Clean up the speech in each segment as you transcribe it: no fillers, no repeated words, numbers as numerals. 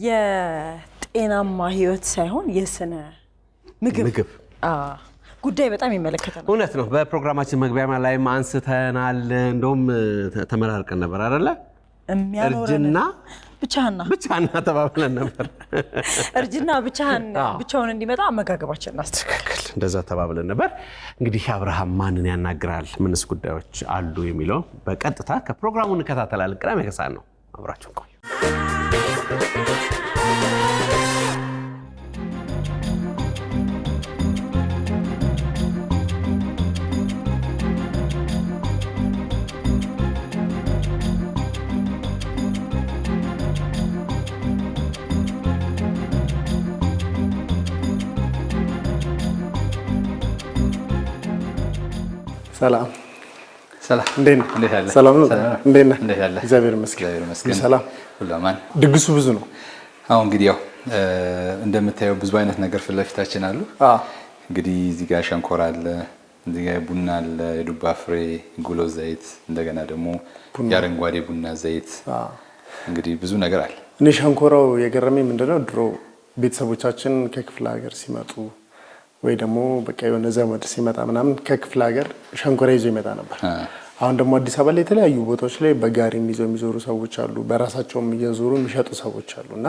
የጤናማ ህይወት ሳይሆን የስነ ምግብ ጉዳይ በጣም ይመለከታል። እውነት ነው። በፕሮግራማችን መግቢያ ላይ አንስተናል። እንደውም ተመራርቀን ነበር አይደለ? እርጅና ብቻህን ተባብለን ነበር። እርጅና ብቻውን እንዲመጣ አመጋገባችንን እናስተካክል እንደዛ ተባብለን ነበር። እንግዲህ አብርሃም ማንን ያናግራል፣ ምንስ ጉዳዮች አሉ የሚለው በቀጥታ ከፕሮግራሙ እንከታተላለን። ቅዳሜ ከሰዓት ነው። አብራችሁን ቆዩ። ሰላም እንዴት ነህ? ሰላም ነው። እንዴት ነህ? እግዚአብሔር ይመስገን። ሰላም ሁሉ አማን። ድግሱ ብዙ ነው። አሁን እንግዲህ ያው እንደምታየው ብዙ አይነት ነገር ፊት ለፊታችን አሉ። እንግዲህ እዚህ ጋር ሸንኮራ አለ፣ እዚህ ጋር ቡና አለ፣ የዱባ ፍሬ፣ ጉሎ ዘይት፣ እንደገና ደግሞ የአረንጓዴ ቡና ዘይት። እንግዲህ ብዙ ነገር አለ። እኔ ሸንኮራው የገረመኝ ምንድነው ድሮ ቤተሰቦቻችን ከክፍለ ሀገር ሲመጡ ወይ ደግሞ በቃ የሆነ ዘመድ ሲመጣ ምናምን ከክፍለ ሀገር ሸንኮራ ይዞ ይመጣ ነበር። አሁን ደግሞ አዲስ አበባ ላይ የተለያዩ ቦታዎች ላይ በጋሪ ይዘው የሚዞሩ ሰዎች አሉ፣ በራሳቸውም እየዞሩ የሚሸጡ ሰዎች አሉና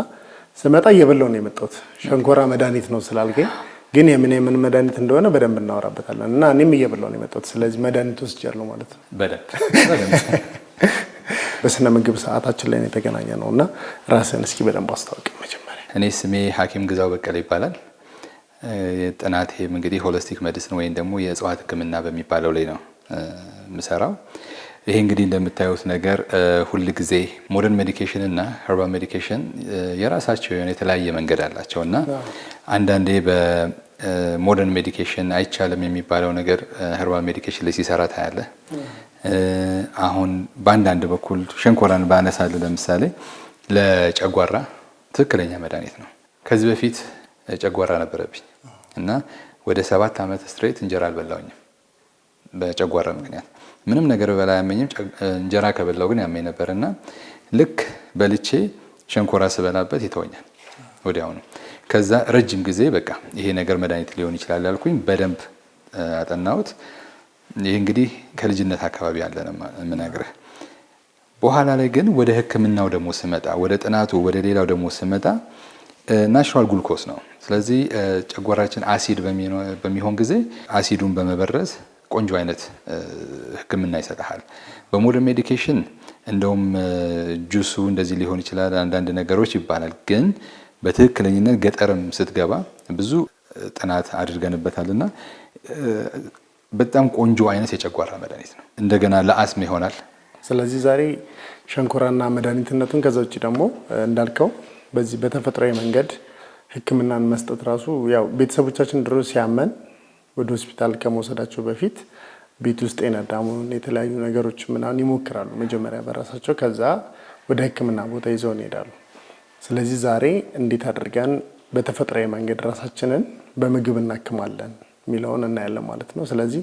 ስመጣ እየበላው ነው የመጣሁት። ሸንኮራ መድኃኒት ነው ስላልከኝ ግን የምን መድኃኒት እንደሆነ በደንብ እናወራበታለን እና እኔም እየበላው ነው የመጣሁት። ስለዚህ መድኃኒት ወስጃለሁ ማለት ነው። በደንብ በስነ ምግብ ሰዓታችን ላይ የተገናኘ ነውና ራስን እስኪ በደንብ አስተዋውቅ መጀመሪያ። እኔ ስሜ ሐኪም ግዛው በቀለ ይባላል። የጥናቴም እንግዲህ ሆሊስቲክ ሜዲሲን ወይም ደግሞ የእጽዋት ሕክምና በሚባለው ላይ ነው የምሰራው። ይሄ እንግዲህ እንደምታዩት ነገር ሁሉ ጊዜ ሞደርን ሜዲኬሽን እና ኸርባል ሜዲኬሽን የራሳቸው የሆነ የተለያየ መንገድ አላቸው እና አንዳንዴ በሞደርን ሜዲኬሽን አይቻልም የሚባለው ነገር ኸርባል ሜዲኬሽን ላይ ሲሰራ ታያለ። አሁን በአንዳንድ በኩል ሸንኮራን ባነሳል ለምሳሌ ለጨጓራ ትክክለኛ መድኃኒት ነው። ከዚህ በፊት ጨጓራ ነበረብኝ እና ወደ 7 ዓመት ስትሬት እንጀራ አልበላሁኝም በጨጓራ ምክንያት። ምንም ነገር በላ ያመኝም፣ እንጀራ ከበላው ግን ያመኝ ነበርና ልክ በልቼ ሸንኮራ ስበላበት ይተወኛል ወዲያው ነው። ከዛ ረጅም ጊዜ በቃ ይሄ ነገር መድኃኒት ሊሆን ይችላል ያልኩኝ በደንብ አጠናሁት። ይሄ እንግዲህ ከልጅነት አካባቢ ያለ ነው የምነግርህ። በኋላ ላይ ግን ወደ ሕክምናው ደግሞ ስመጣ ወደ ጥናቱ ወደ ሌላው ደግሞ ስመጣ ናቹራል ግሉኮስ ነው። ስለዚህ ጨጓራችን አሲድ በሚሆን ጊዜ አሲዱን በመበረዝ ቆንጆ አይነት ህክምና ይሰጣል። በሞደርን ሜዲኬሽን እንደውም ጁሱ እንደዚህ ሊሆን ይችላል አንዳንድ ነገሮች ይባላል። ግን በትክክለኝነት ገጠርም ስትገባ ብዙ ጥናት አድርገንበታልና በጣም ቆንጆ አይነት የጨጓራ መድኃኒት ነው። እንደገና ለአስም ይሆናል። ስለዚህ ዛሬ ሸንኮራና መድኃኒትነቱን ከዛ ውጭ ደግሞ እንዳልከው በዚህ በተፈጥሯዊ መንገድ ህክምናን መስጠት ራሱ ያው ቤተሰቦቻችን ድሮ ሲያመን ወደ ሆስፒታል ከመውሰዳቸው በፊት ቤት ውስጥ የነዳሙን የተለያዩ ነገሮች ምናምን ይሞክራሉ መጀመሪያ በራሳቸው፣ ከዛ ወደ ህክምና ቦታ ይዘው ይሄዳሉ። ስለዚህ ዛሬ እንዴት አድርገን በተፈጥሯዊ መንገድ ራሳችንን በምግብ እናክማለን የሚለውን እናያለን ማለት ነው። ስለዚህ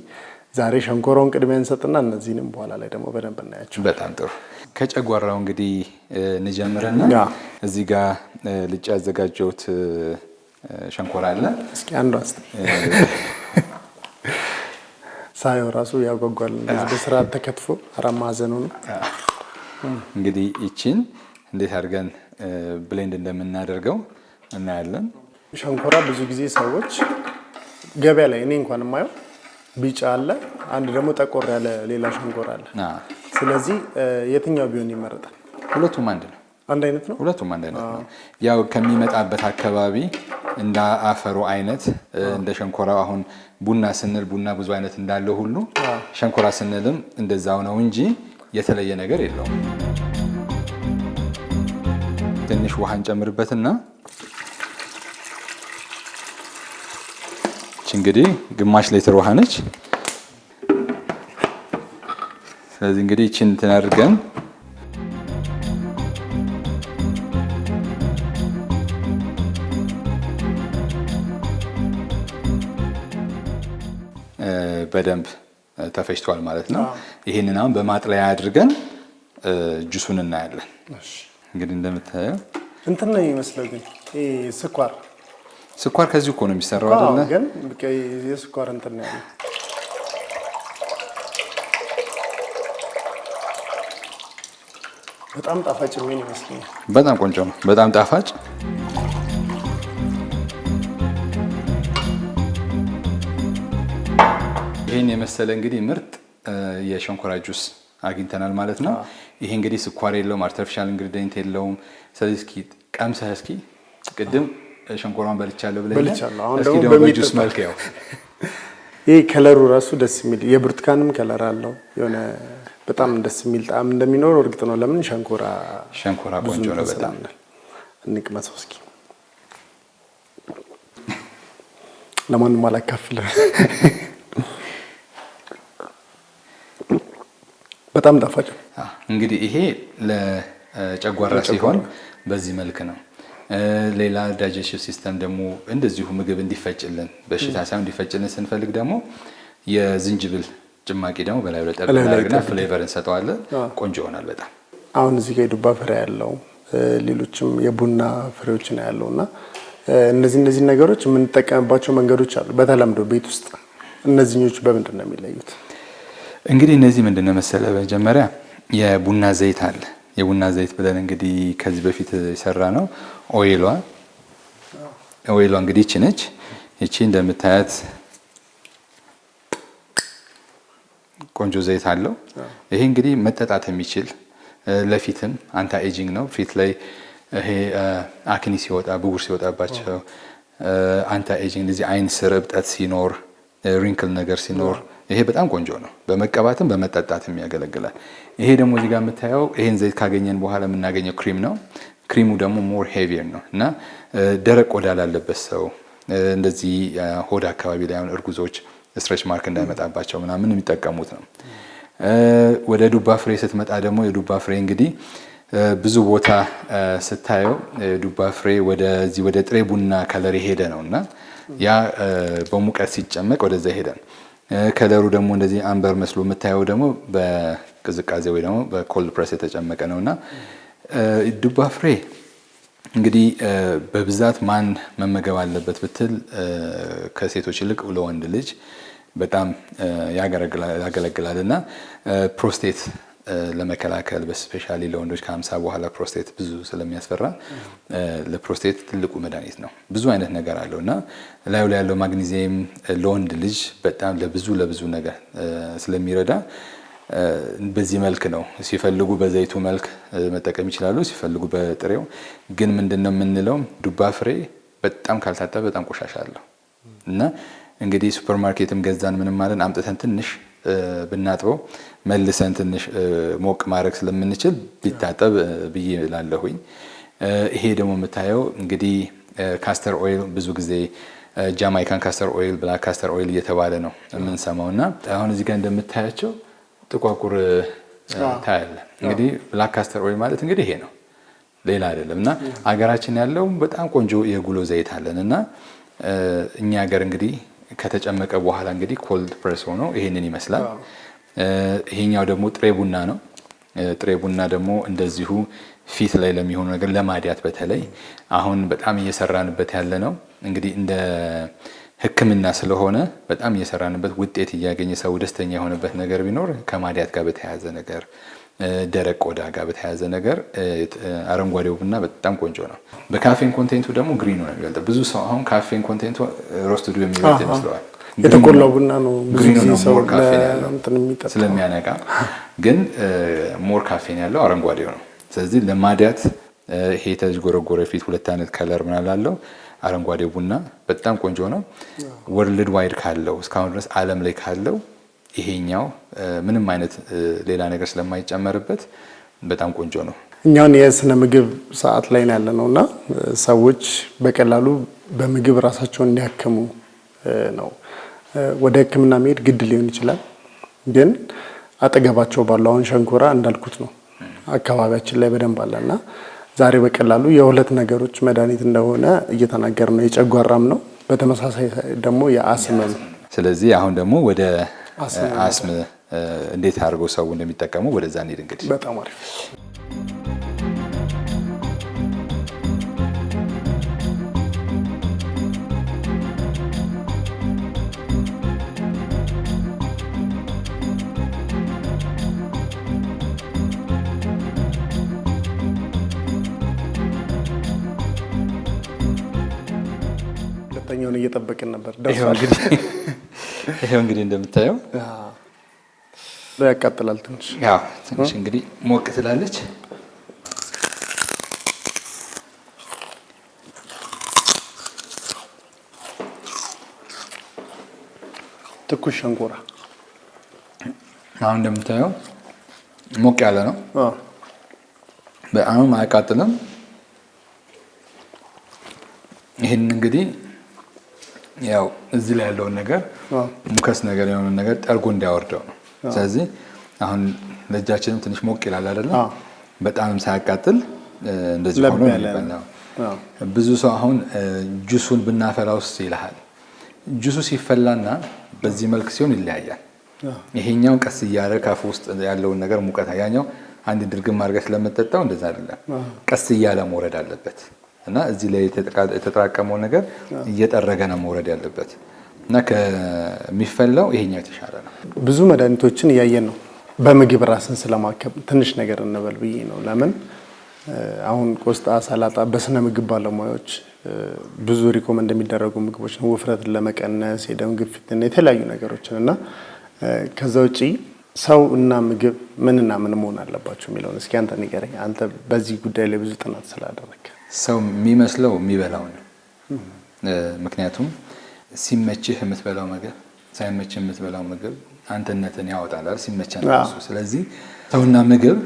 ዛሬ ሸንኮራውን ቅድሚያ እንሰጥና እነዚህንም በኋላ ላይ ደግሞ በደንብ እናያቸው። በጣም ጥሩ። ከጨጓራው እንግዲህ እንጀምረና እዚህ ጋር ልጭ ያዘጋጀሁት ሸንኮራ አለ። እስኪ አንዱ ሳየው ራሱ ያጓጓል። እንደዚህ በስርዓት ተከትፎ አራት ማዕዘኑ ነው። እንግዲህ ይቺን እንዴት አድርገን ብሌንድ እንደምናደርገው እናያለን። ሸንኮራ ብዙ ጊዜ ሰዎች ገበያ ላይ እኔ እንኳን የማየው ቢጫ አለ፣ አንድ ደግሞ ጠቆር ያለ ሌላ ሸንኮራ አለ። ስለዚህ የትኛው ቢሆን ይመረጣል? ሁለቱም አንድ ነው። አንድ አይነት ነው። ሁለቱም አንድ አይነት ነው። ያው ከሚመጣበት አካባቢ እንደ አፈሩ አይነት እንደ ሸንኮራው አሁን ቡና ስንል ቡና ብዙ አይነት እንዳለው ሁሉ ሸንኮራ ስንልም እንደዛው ነው እንጂ የተለየ ነገር የለውም። ትንሽ ውሃ እንጨምርበትና እንግዲህ ግማሽ ሊትር ውሃ ነች። ስለዚህ እንግዲህ እቺን እንትን አድርገን በደንብ ተፈጭቷል ማለት ነው። ይሄንን አሁን በማጥለያ አድርገን ጁሱን እናያለን። እንግዲህ እንደምታየው እንትን ነው የሚመስለው ግን ስኳር ከዚህ እኮ ነው የሚሰራው አይደለ? ግን የስኳር እንትን ነው ያለው። በጣም ጣፋጭ ምን ይመስለኛል። በጣም ቆንጆ ነው። በጣም ጣፋጭ። ይህን የመሰለ እንግዲህ ምርጥ የሸንኮራ ጁስ አግኝተናል ማለት ነው። ይሄ እንግዲህ ስኳር የለውም፣ አርቲፊሻል ኢንግሪዲየንት የለውም። ስለዚህ እስኪ ቀምሰህ እስኪ ቅድም ሸንኮራን በልቻለሁ ብለህ እስኪ ደግሞ በጁስ መልክ ያው ይሄ ከለሩ ራሱ ደስ የሚል የብርቱካንም ከለር አለው። የሆነ በጣም ደስ የሚል ጣዕም እንደሚኖረው እርግጥ ነው። ለምን ሸንኮራ ቆንጆ ነው በጣም። እንቅመሰው እስኪ። ለማንም አላካፍልም። በጣም ጣፋጭ ነው። እንግዲህ ይሄ ለጨጓራ ሲሆን በዚህ መልክ ነው። ሌላ ዳይጀስቲቭ ሲስተም ደግሞ እንደዚሁ ምግብ እንዲፈጭልን በሽታ ሳይሆን እንዲፈጭልን ስንፈልግ ደግሞ የዝንጅብል ጭማቂ ደግሞ በላይ ወጣ እናደርግና ፍሌቨር እንሰጠዋለን። ቆንጆ ይሆናል በጣም። አሁን እዚህ ጋር የዱባ ፍሬ ያለው ሌሎችም የቡና ፍሬዎች ነው ያለውና እነዚህ ነገሮች የምንጠቀምባቸው መንገዶች አሉ። በተለምዶ ቤት ውስጥ እነዚህኞቹ በምንድን ነው የሚለዩት? እንግዲህ እነዚህ ምንድነው መሰለ፣ መጀመሪያ የቡና ዘይት አለ። የቡና ዘይት ብለን እንግዲህ ከዚህ በፊት የሰራ ነው። ኦይሏ እንግዲህ እቺ ነች። እቺ እንደምታያት ቆንጆ ዘይት አለው። ይሄ እንግዲህ መጠጣት የሚችል ለፊትም አንታ ኤጂንግ ነው። ፊት ላይ ይሄ አክኒ ሲወጣ ብጉር ሲወጣባቸው አንታ ኤጂንግ፣ እንደዚህ አይን ስር እብጠት ሲኖር ሪንክል ነገር ሲኖር ይሄ በጣም ቆንጆ ነው። በመቀባትም በመጠጣትም ያገለግላል። ይሄ ደግሞ እዚህ ጋር የምታየው ይሄን ዘይት ካገኘን በኋላ የምናገኘው ክሪም ነው። ክሪሙ ደግሞ ሞር ሄቪየር ነው እና ደረቅ ቆዳ ላለበት ሰው እንደዚህ ሆድ አካባቢ ላይ አሁን እርጉዞች ስትሬች ማርክ እንዳይመጣባቸው ምናምን የሚጠቀሙት ነው። ወደ ዱባ ፍሬ ስትመጣ ደግሞ የዱባ ፍሬ እንግዲህ ብዙ ቦታ ስታየው ዱባ ፍሬ ወደ ጥሬ ቡና ከለር የሄደ ነው እና ያ በሙቀት ሲጨመቅ ወደዛ ሄደ ነው። ከለሩ ደግሞ እንደዚህ አንበር መስሎ የምታየው ደግሞ በቅዝቃዜ ወይ ደግሞ በኮልድ ፕሬስ የተጨመቀ ነውና ዱባ ፍሬ እንግዲህ በብዛት ማን መመገብ አለበት ብትል ከሴቶች ይልቅ ለወንድ ልጅ በጣም ያገለግላልና ፕሮስቴት ለመከላከል በስፔሻሊ ለወንዶች ከ50 በኋላ ፕሮስቴት ብዙ ስለሚያስፈራ ለፕሮስቴት ትልቁ መድኃኒት ነው። ብዙ አይነት ነገር አለውና ላዩ ላይ ያለው ማግኒዚየም ለወንድ ልጅ በጣም ለብዙ ነገር ስለሚረዳ በዚህ መልክ ነው። ሲፈልጉ በዘይቱ መልክ መጠቀም ይችላሉ፣ ሲፈልጉ በጥሬው። ግን ምንድነው የምንለው ዱባ ፍሬ በጣም ካልታጠበ በጣም ቆሻሻ አለው እና እንግዲህ ሱፐርማርኬትም ገዛን ምንም ማለት አምጥተን ትንሽ ብናጥበው መልሰን ትንሽ ሞቅ ማድረግ ስለምንችል ቢታጠብ ብዬ እላለሁኝ። ይሄ ደግሞ የምታየው እንግዲህ ካስተር ኦይል ብዙ ጊዜ ጃማይካን ካስተር ኦይል፣ ብላክ ካስተር ኦይል እየተባለ ነው የምንሰማውና አሁን እዚህ ጋር እንደምታያቸው ጥቋቁር ታያለ። እንግዲህ ብላክ ካስተር ኦይል ማለት እንግዲህ ይሄ ነው፣ ሌላ አይደለም። እና አገራችን ያለው በጣም ቆንጆ የጉሎ ዘይት አለን እና እኛ ሀገር እንግዲህ ከተጨመቀ በኋላ እንግዲህ ኮልድ ፕሬስ ሆኖ ይሄንን ይመስላል። ይሄኛው ደግሞ ጥሬ ቡና ነው። ጥሬ ቡና ደግሞ እንደዚሁ ፊት ላይ ለሚሆኑ ነገር ለማዲያት በተለይ አሁን በጣም እየሰራንበት ያለ ነው። እንግዲህ እንደ ሕክምና ስለሆነ በጣም እየሰራንበት ውጤት እያገኘ ሰው ደስተኛ የሆነበት ነገር ቢኖር ከማዲያት ጋር በተያያዘ ነገር፣ ደረቅ ቆዳ ጋር በተያያዘ ነገር አረንጓዴው ቡና በጣም ቆንጆ ነው። በካፌን ኮንቴንቱ ደግሞ ግሪኑ ነው የሚበልጠው። ብዙ ሰው አሁን ካፌን ኮንቴንቱ ሮስት ዱ የሚበልጥ ይመስለዋል። የተቆላው ቡና ነው ግሪኑ ነው ሞር ካፌን ያለው ስለሚያነቃ፣ ግን ሞር ካፌን ያለው አረንጓዴው ነው። ስለዚህ ለማዲያት ይሄ የተጎረጎረ ፊት ሁለት አይነት ከለር ምናምን አለው። አረንጓዴው ቡና በጣም ቆንጆ ነው። ወርልድ ዋይድ ካለው እስካሁን ድረስ ዓለም ላይ ካለው ይሄኛው ምንም አይነት ሌላ ነገር ስለማይጨመርበት በጣም ቆንጆ ነው። እኛውን የስነ ምግብ ሰዓት ላይ ነው ያለነውና ሰዎች በቀላሉ በምግብ ራሳቸውን እንዲያከሙ ነው። ወደ ሕክምና መሄድ ግድ ሊሆን ይችላል። ግን አጠገባቸው ባለው አሁን ሸንኮራ እንዳልኩት ነው አካባቢያችን ላይ በደንብ አለና ዛሬ በቀላሉ የሁለት ነገሮች መድኃኒት እንደሆነ እየተናገር ነው። የጨጓራም ነው፣ በተመሳሳይ ደግሞ የአስምም። ስለዚህ አሁን ደግሞ ወደ አስም እንዴት አድርገው ሰው እንደሚጠቀሙ ወደዛ እንሂድ። እንግዲህ በጣም አሪፍ ሁለተኛውን እየጠበቅን ነበር። ይሄው እንግዲህ እንደምታየው ያቃጥላል ትንሽ። ያው ትንሽ እንግዲህ ሞቅ ትላለች። ትኩስ ሸንኮራ አሁን እንደምታየው ሞቅ ያለ ነው። በጣም አያቃጥልም። ይህን እንግዲህ ያው እዚህ ላይ ያለውን ነገር ሙከስ ነገር የሆነ ነገር ጠርጎ እንዲያወርደው ነው። ስለዚህ አሁን ለእጃችንም ትንሽ ሞቅ ይላል አይደለም? በጣም ሳያቃጥል እንደዚህ ሆኖ ነው። ብዙ ሰው አሁን ጁሱን ብናፈላ ውስጥ ይልሃል። ጁሱ ሲፈላና በዚህ መልክ ሲሆን ይለያያል። ይሄኛው ቀስ እያለ ካፍ ውስጥ ያለውን ነገር ሙቀት፣ ያኛው አንድ ድርግም አድርገህ ስለምትጠጣው እንደዛ አይደለም። ቀስ እያለ መውረድ አለበት እና እዚህ ላይ የተጠራቀመው ነገር እየጠረገ ነው መውረድ ያለበት እና ከሚፈላው ይሄኛው የተሻለ ነው። ብዙ መድኃኒቶችን እያየን ነው። በምግብ ራስን ስለማከም ትንሽ ነገር እንበል ብዬ ነው። ለምን አሁን ቆስጣ፣ ሰላጣ በስነ ምግብ ባለሙያዎች ብዙ ሪኮመንድ የሚደረጉ ምግቦች ነው። ውፍረትን ለመቀነስ የደም ግፊትና የተለያዩ ነገሮችን እና ከዛ ውጪ ሰው እና ምግብ ምንና ምን መሆን አለባቸው የሚለውን እስኪ አንተ ንገረኝ። አንተ በዚህ ጉዳይ ላይ ብዙ ጥናት ስላደረግህ። ሰው የሚመስለው የሚበላው ነው። ምክንያቱም ሲመችህ የምትበላው ምግብ ሳይመችህ የምትበላው ምግብ አንተነትን ያወጣል ሲመቸን ራሱ። ስለዚህ ሰውና ምግብ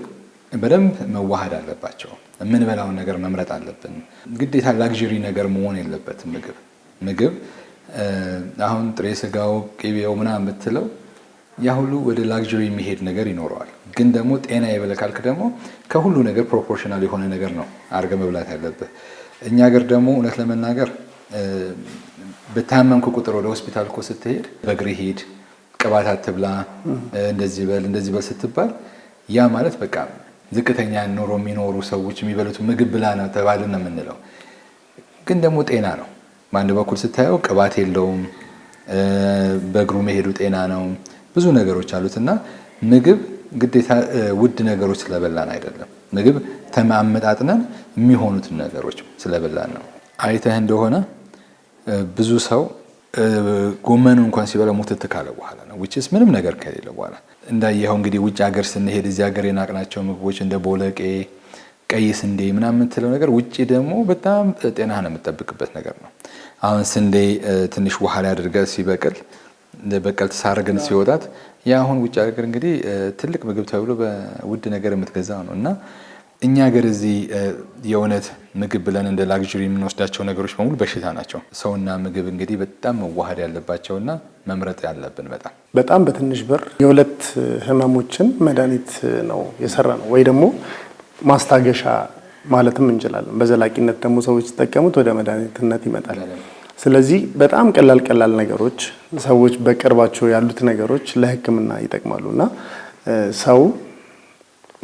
በደንብ መዋሃድ አለባቸው። የምንበላውን ነገር መምረጥ አለብን። ግዴታ ላግዠሪ ነገር መሆን የለበትም። ምግብ አሁን ጥሬ ስጋው ቅቤው ምናምን ብትለው ያ ሁሉ ወደ ላግዠሪ የሚሄድ ነገር ይኖረዋል። ግን ደግሞ ጤና የበለካልክ ደግሞ ከሁሉ ነገር ፕሮፖርሽናል የሆነ ነገር ነው አድርገህ መብላት ያለብህ። እኛ ሀገር ደግሞ እውነት ለመናገር በታመምክ ቁጥር ወደ ሆስፒታል እኮ ስትሄድ በእግር ሂድ፣ ቅባት አትብላ፣ እንደዚህ በል ስትባል ያ ማለት በቃ ዝቅተኛ ኑሮ የሚኖሩ ሰዎች የሚበሉት ምግብ ብላ ነው ተባልን ነው የምንለው። ግን ደግሞ ጤና ነው። በአንድ በኩል ስታየው ቅባት የለውም፣ በእግሩ መሄዱ ጤና ነው፣ ብዙ ነገሮች አሉት እና ምግብ ግዴታ ውድ ነገሮች ስለበላን አይደለም። ምግብ ተማመጣጥነን የሚሆኑትን ነገሮች ስለበላን ነው። አይተህ እንደሆነ ብዙ ሰው ጎመኑ እንኳን ሲበላ ሙትት ካለ በኋላ ነው which ምንም ነገር ከሌለ በኋላ እንዳየኸው እንግዲህ ውጭ ሀገር ስንሄድ እዚህ ሀገር የናቅናቸው ምግቦች እንደ ቦለቄ፣ ቀይ ስንዴ ምናምን የምትለው ነገር ውጭ ደግሞ በጣም ጤናህን የምጠብቅበት ነገር ነው። አሁን ስንዴ ትንሽ ውሃ ላይ አድርገህ ሲበቅል በቀል ተሳርገን ሲወጣት ያ አሁን ውጭ ሀገር እንግዲህ ትልቅ ምግብ ተብሎ በውድ ነገር የምትገዛው ነው እና እኛ ሀገር እዚህ የእውነት ምግብ ብለን እንደ ላግዠሪ የምንወስዳቸው ነገሮች በሙሉ በሽታ ናቸው። ሰውና ምግብ እንግዲህ በጣም መዋሃድ ያለባቸውና መምረጥ ያለብን በጣም በትንሽ ብር የሁለት ህመሞችን መድኃኒት ነው የሰራ ነው ወይ ደግሞ ማስታገሻ ማለትም እንችላለን። በዘላቂነት ደግሞ ሰዎች ሲጠቀሙት ወደ መድኃኒትነት ይመጣል። ስለዚህ በጣም ቀላል ነገሮች ሰዎች በቅርባቸው ያሉት ነገሮች ለሕክምና ይጠቅማሉና ሰው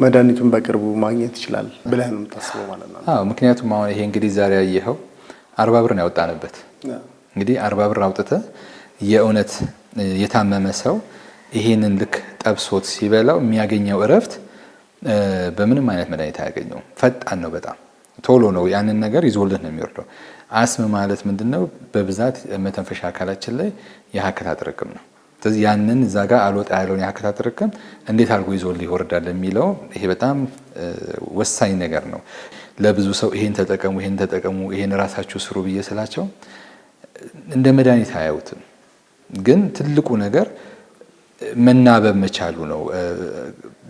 መድኃኒቱን በቅርቡ ማግኘት ይችላል ብለህ ነው የምታስበው ማለት ነው? አዎ፣ ምክንያቱም አሁን ይሄ እንግዲህ ዛሬ ያየኸው 40 ብር ነው ያወጣንበት። እንግዲህ 40 ብር አውጥተህ የእውነት የታመመ ሰው ይሄንን ልክ ጠብሶት ሲበላው የሚያገኘው እረፍት በምንም አይነት መድኃኒት አያገኘውም። ፈጣን ነው፣ በጣም ቶሎ ነው ያንን ነገር ይዞልህ ነው የሚወርደው። አስም ማለት ምንድነው? በብዛት መተንፈሻ አካላችን ላይ የሀከት አጥርቅም ነው። ስለዚህ ያንን እዛ ጋር አልወጣ ያለውን የሀከት አጥርቅም እንዴት አድርጎ ይዞልህ ይወርዳል የሚለው ይሄ በጣም ወሳኝ ነገር ነው። ለብዙ ሰው ይሄን ተጠቀሙ፣ ይሄን ራሳችሁ ስሩ ብዬ ስላቸው እንደ መድኃኒት አያዩትም። ግን ትልቁ ነገር መናበብ መቻሉ ነው።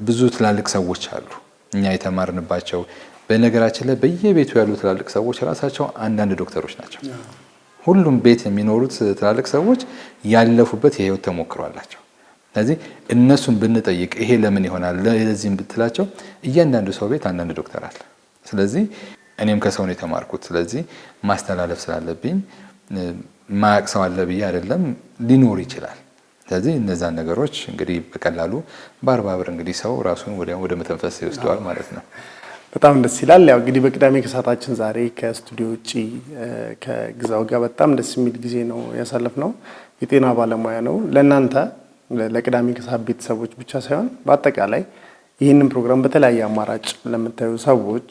ብዙ ትላልቅ ሰዎች አሉ እኛ የተማርንባቸው። በነገራችን ላይ በየቤቱ ያሉ ትላልቅ ሰዎች ራሳቸው አንዳንድ ዶክተሮች ናቸው። ሁሉም ቤት የሚኖሩት ትላልቅ ሰዎች ያለፉበት የህይወት ተሞክሮ አላቸው። ስለዚህ እነሱን ብንጠይቅ ይሄ ለምን ይሆናል ለዚህም ብትላቸው እያንዳንዱ ሰው ቤት አንዳንድ ዶክተር አለ። ስለዚህ እኔም ከሰው ነው የተማርኩት። ስለዚህ ማስተላለፍ ስላለብኝ ማያቅ ሰው አለ ብዬ አይደለም፣ ሊኖር ይችላል። ስለዚህ እነዛን ነገሮች እንግዲህ በቀላሉ በ40 ብር እንግዲህ ሰው ራሱን ወደ መተንፈስ ይወስደዋል ማለት ነው። በጣም ደስ ይላል። ያው እንግዲህ በቅዳሜ ከሰዓታችን ዛሬ ከስቱዲዮ ውጪ ከግዛው ጋር በጣም ደስ የሚል ጊዜ ነው ያሳለፍነው። የጤና ባለሙያ ነው። ለእናንተ ለቅዳሜ ከሰዓት ቤተሰቦች ብቻ ሳይሆን በአጠቃላይ ይህንን ፕሮግራም በተለያየ አማራጭ ለምታዩ ሰዎች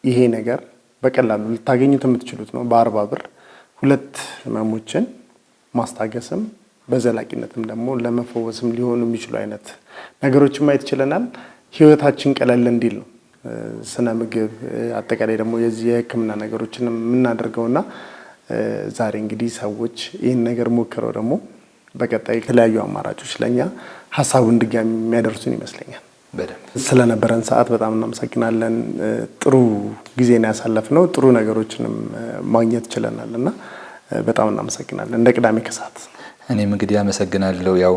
ይሄ ነገር በቀላሉ ልታገኙት የምትችሉት ነው። በ40 ብር ሁለት ህመሞችን ማስታገስም በዘላቂነትም ደግሞ ለመፈወስም ሊሆኑ የሚችሉ አይነት ነገሮችን ማየት ይችላል። ህይወታችን ቀለል እንዲል ነው ስነ ምግብ አጠቃላይ ደግሞ የዚህ የህክምና ነገሮችን የምናደርገውና ዛሬ እንግዲህ ሰዎች ይህን ነገር ሞክረው ደግሞ በቀጣይ የተለያዩ አማራጮች ለኛ ሀሳቡን ድጋሚ የሚያደርሱን ይመስለኛል። ስለነበረን ሰዓት በጣም እናመሰግናለን። ጥሩ ጊዜ ነው ያሳለፍነው። ጥሩ ነገሮችንም ማግኘት ችለናልና በጣም እናመሰግናለን። እንደ ቅዳሜ ከሰዓት እኔም እንግዲህ አመሰግናለሁ። ያው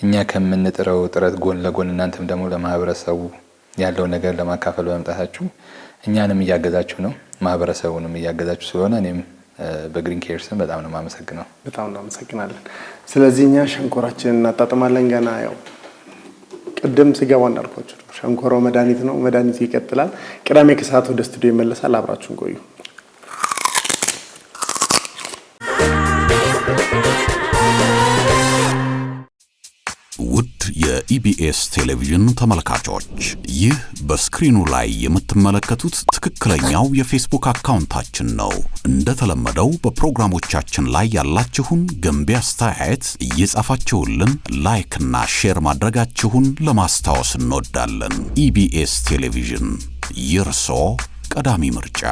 እኛ ከምንጥረው ጥረት ጎን ለጎን እናንተም ደግሞ ለማህበረሰቡ ያለው ነገር ለማካፈል በመምጣታችሁ እኛንም እያገዛችሁ ነው፣ ማህበረሰቡንም እያገዛችሁ ስለሆነ እኔም በግሪን ኬር ስም በጣም ነው የማመሰግነው። በጣም እናመሰግናለን። ስለዚህ እኛ ሸንኮራችንን እናጣጥማለን። ገና ያው ቅድም ሲገባ እንዳልኳችሁ ሸንኮራው መድኃኒት ነው፣ መድኃኒቱ ይቀጥላል። ቅዳሜ ከሰዓት ወደ ስቱዲዮ ይመለሳል። አብራችሁን ቆዩ። ውድ የኢቢኤስ ቴሌቪዥን ተመልካቾች ይህ በስክሪኑ ላይ የምትመለከቱት ትክክለኛው የፌስቡክ አካውንታችን ነው። እንደተለመደው በፕሮግራሞቻችን ላይ ያላችሁን ገንቢ አስተያየት እየጻፋችሁልን ላይክ እና ሼር ማድረጋችሁን ለማስታወስ እንወዳለን። ኢቢኤስ ቴሌቪዥን የርሶ ቀዳሚ ምርጫ